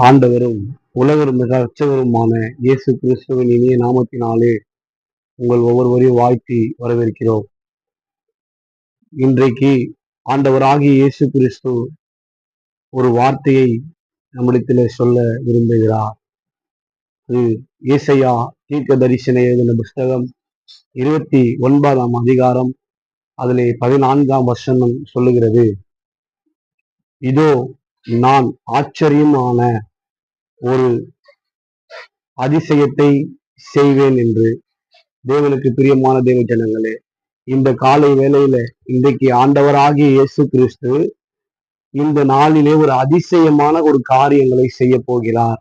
ஆண்டவரும் உலகரும் மிக இரட்சகருமான இயேசு கிறிஸ்துவின் இனிய நாமத்தினாலே உங்கள் ஒவ்வொருவரையும் வாழ்த்தி வரவேற்கிறோம். இன்றைக்கு ஆண்டவராகிய இயேசு கிறிஸ்து ஒரு வார்த்தையை நம்மிடத்திலே சொல்ல விரும்புகிறார். இது ஏசாயா தீர்க்க தரிசன எழுதின புஸ்தகம் 29ஆம் அதிகாரம், அதிலே 14ஆம் வசனம் சொல்லுகிறது, இதோ நான் ஆச்சரியமான ஒரு அதிசயத்தை செய்வேன் என்று. தேவனுக்கு பிரியமான தேவ ஜனங்களே, இந்த காலை வேளையில இன்றைக்கு ஆண்டவராகிய இயேசு கிறிஸ்து இந்த நாளிலே ஒரு அதிசயமான ஒரு காரியங்களை செய்ய போகிறார்.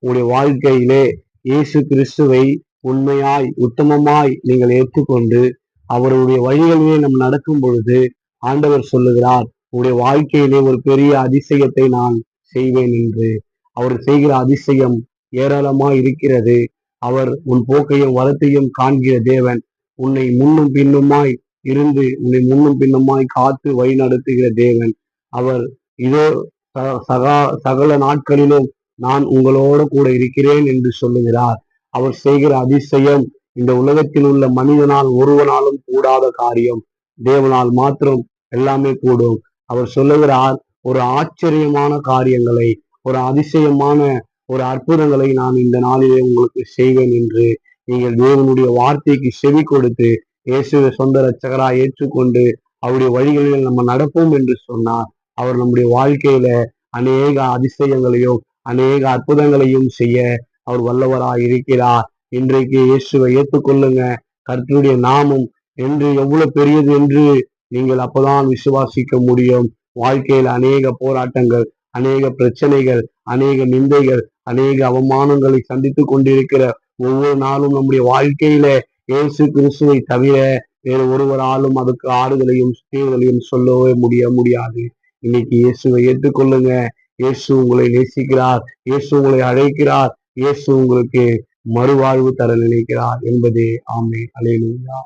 உங்களுடைய வாழ்க்கையிலே இயேசு கிறிஸ்துவை உண்மையாய் உத்தமமாய் நீங்கள் ஏற்றுக்கொண்டு அவருடைய வழிகளிலே நம் நடக்கும் பொழுது ஆண்டவர் சொல்லுகிறார், உங்களுடைய வாழ்க்கையிலே ஒரு பெரிய அதிசயத்தை நான் செய்வேன் என்று. அவர் செய்கிற அதிசயம் ஏராளமாய் இருக்கிறது. அவர் உன் போக்கையும் வரத்தையும் காண்கிற தேவன். உன்னை முன்னும் பின்னுமாய் இருந்து உன்னை முன்னும் பின்னுமாய் காத்து வழி நடத்துகிற தேவன். அவர் இதோ சகல நாட்களிலும் நான் உங்களோடு கூட இருக்கிறேன் என்று சொல்லுகிறார். அவர் செய்கிற அதிசயம் இந்த உலகத்தில் உள்ள மனிதனால் ஒருவனாலும் கூடாத காரியம். தேவனால் மாத்திரம் எல்லாமே கூடும். அவர் சொல்லுகிறார், ஒரு ஆச்சரியமான காரியங்களை, ஒரு அதிசயமான ஒரு அற்புதங்களை நான் இந்த நாளிலே உங்களுக்கு செய்வேன் என்று. நீங்கள் தேவனுடைய வார்த்தைக்கு செவி கொடுத்து இயேசுவை சொந்த இரட்சகராய் ஏற்றுக்கொண்டு அவருடைய வழிகளில் நம்ம நடப்போம் என்று சொன்னார். அவர் நம்முடைய வாழ்க்கையில அநேக அதிசயங்களையும் அநேக அற்புதங்களையும் செய்ய அவர் வல்லவராய் இருக்கிறார். இன்றைக்கு இயேசுவை ஏற்றுக்கொள்ளுங்க. கர்த்தருடைய நாமம் என்று எவ்வளவு பெரியது என்று நீங்கள் அப்பதான் விசுவாசிக்க முடியும். வாழ்க்கையில் அநேக போராட்டங்கள், அநேக பிரச்சனைகள், அநேக நிந்தைகள், அநேக அவமானங்களை சந்தித்துக் கொண்டிருக்கிற ஒவ்வொரு நாளும் நம்முடைய வாழ்க்கையில இயேசு கிறிஸ்துவை தவிர வேறு ஒருவராலும் அதுக்கு ஆறுதலையும் தீர்வுகளையும் சொல்லவே முடியாது. இன்னைக்கு இயேசுவை ஏற்றுக்கொள்ளுங்க. இயேசு உங்களை நேசிக்கிறார். இயேசு உங்களை அழைக்கிறார். இயேசு உங்களுக்கு மறுவாழ்வு தர நினைக்கிறார் என்பதே. ஆமென். அல்லேலூயா.